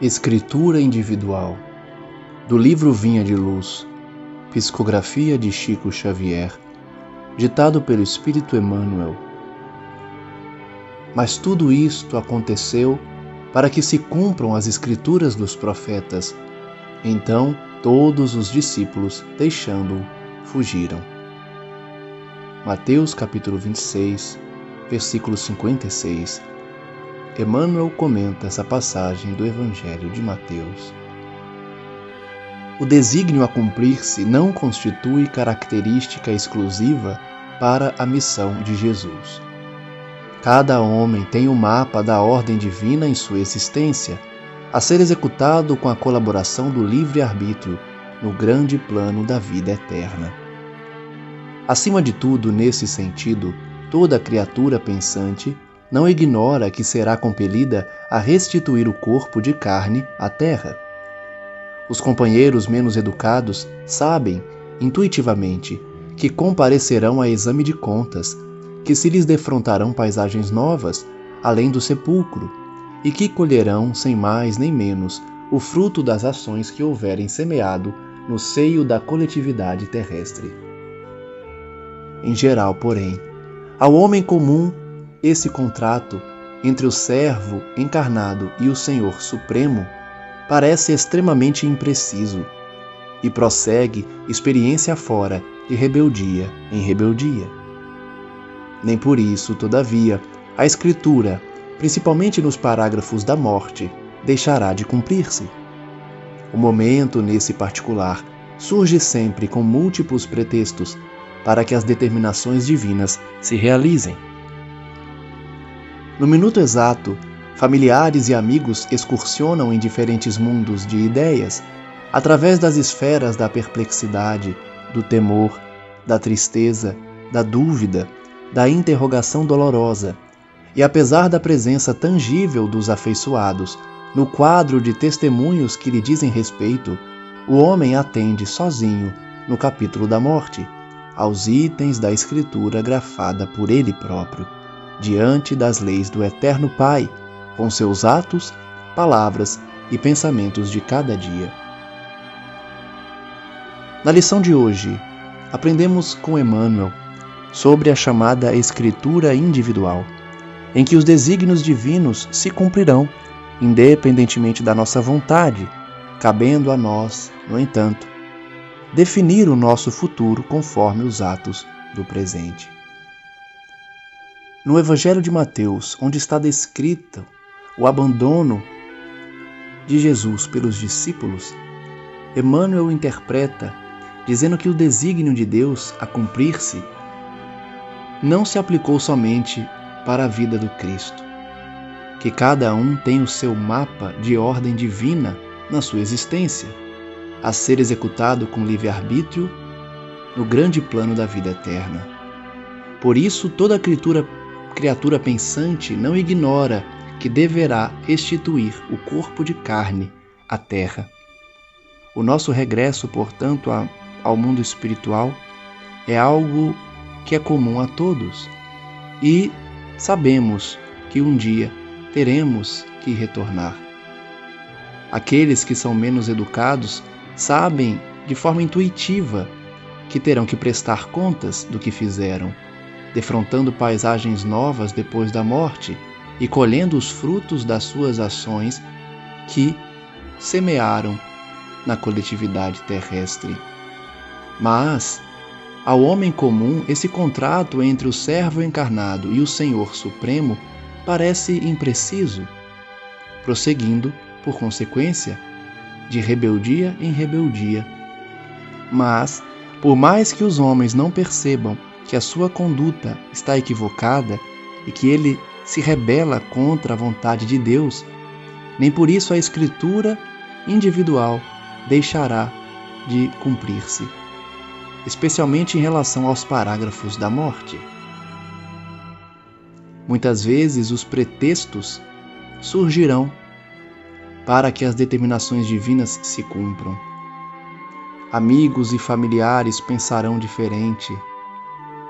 Escritura individual. Do livro Vinha de Luz. Psicografia de Chico Xavier. Ditado pelo Espírito Emmanuel. Mas tudo isto aconteceu para que se cumpram as escrituras dos profetas. Então todos os discípulos, deixando-o, fugiram. Mateus capítulo 26, versículo 56. Emmanuel comenta essa passagem do Evangelho de Mateus. O desígnio a cumprir-se não constitui característica exclusiva para a missão de Jesus. Cada homem tem o mapa da ordem divina em sua existência, a ser executado com a colaboração do livre-arbítrio no grande plano da vida eterna. Acima de tudo, nesse sentido, toda criatura pensante não ignora que será compelida a restituir o corpo de carne à terra. Os companheiros menos educados sabem, intuitivamente, que comparecerão a exame de contas, que se lhes defrontarão paisagens novas, além do sepulcro, e que colherão, sem mais nem menos, o fruto das ações que houverem semeado no seio da coletividade terrestre. Em geral, porém, ao homem comum, esse contrato entre o servo encarnado e o Senhor Supremo parece extremamente impreciso e prossegue experiência fora de rebeldia em rebeldia. Nem por isso, todavia, a Escritura, principalmente nos parágrafos da morte, deixará de cumprir-se. O momento, nesse particular, surge sempre com múltiplos pretextos para que as determinações divinas se realizem. No minuto exato, familiares e amigos excursionam em diferentes mundos de ideias, através das esferas da perplexidade, do temor, da tristeza, da dúvida, da interrogação dolorosa, e apesar da presença tangível dos afeiçoados no quadro de testemunhos que lhe dizem respeito, o homem atende sozinho, no capítulo da morte, aos itens da Escritura grafada por ele próprio, diante das leis do Eterno Pai, com seus atos, palavras e pensamentos de cada dia. Na lição de hoje, aprendemos com Emmanuel sobre a chamada Escritura individual, em que os desígnios divinos se cumprirão, independentemente da nossa vontade, cabendo a nós, no entanto, definir o nosso futuro conforme os atos do presente. No Evangelho de Mateus, onde está descrito o abandono de Jesus pelos discípulos, Emmanuel interpreta dizendo que o desígnio de Deus a cumprir-se não se aplicou somente para a vida do Cristo, que cada um tem o seu mapa de ordem divina na sua existência, a ser executado com livre-arbítrio no grande plano da vida eterna. Por isso, toda criatura pensante não ignora que deverá restituir o corpo de carne à terra. O nosso regresso, portanto, ao mundo espiritual é algo que é comum a todos e sabemos que um dia teremos que retornar. Aqueles que são menos educados sabem de forma intuitiva que terão que prestar contas do que fizeram, defrontando paisagens novas depois da morte e colhendo os frutos das suas ações que semearam na coletividade terrestre. Mas, ao homem comum, esse contrato entre o servo encarnado e o Senhor Supremo parece impreciso, prosseguindo, por consequência, de rebeldia em rebeldia. Mas, por mais que os homens não percebam que a sua conduta está equivocada e que ele se rebela contra a vontade de Deus, nem por isso a Escritura individual deixará de cumprir-se, especialmente em relação aos parágrafos da morte. Muitas vezes os pretextos surgirão para que as determinações divinas se cumpram. Amigos e familiares pensarão diferente,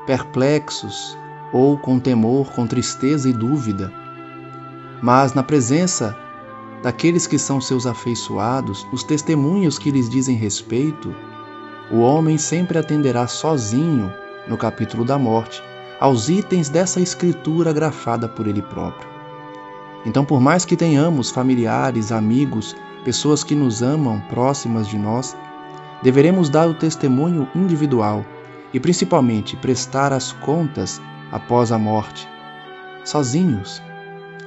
perplexos ou com temor, com tristeza e dúvida. Mas na presença daqueles que são seus afeiçoados, os testemunhos que lhes dizem respeito, o homem sempre atenderá sozinho, no capítulo da morte, aos itens dessa escritura grafada por ele próprio. Então, por mais que tenhamos familiares, amigos, pessoas que nos amam próximas de nós, deveremos dar o testemunho individual e, principalmente, prestar as contas após a morte, sozinhos,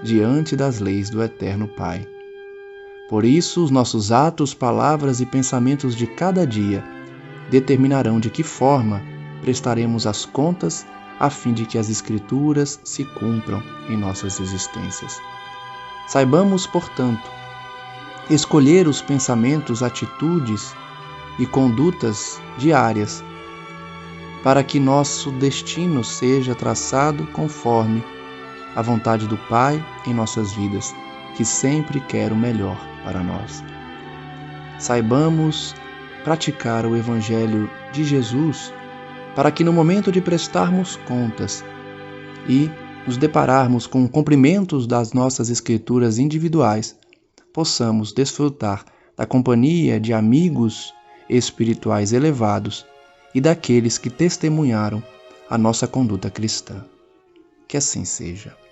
diante das leis do Eterno Pai. Por isso, os nossos atos, palavras e pensamentos de cada dia determinarão de que forma prestaremos as contas a fim de que as Escrituras se cumpram em nossas existências. Saibamos, portanto, escolher os pensamentos, atitudes e condutas diárias para que nosso destino seja traçado conforme a vontade do Pai em nossas vidas, que sempre quer o melhor para nós. Saibamos praticar o Evangelho de Jesus para que no momento de prestarmos contas e nos depararmos com cumprimentos das nossas escrituras individuais, possamos desfrutar da companhia de amigos espirituais elevados e daqueles que testemunharam a nossa conduta cristã. Que assim seja.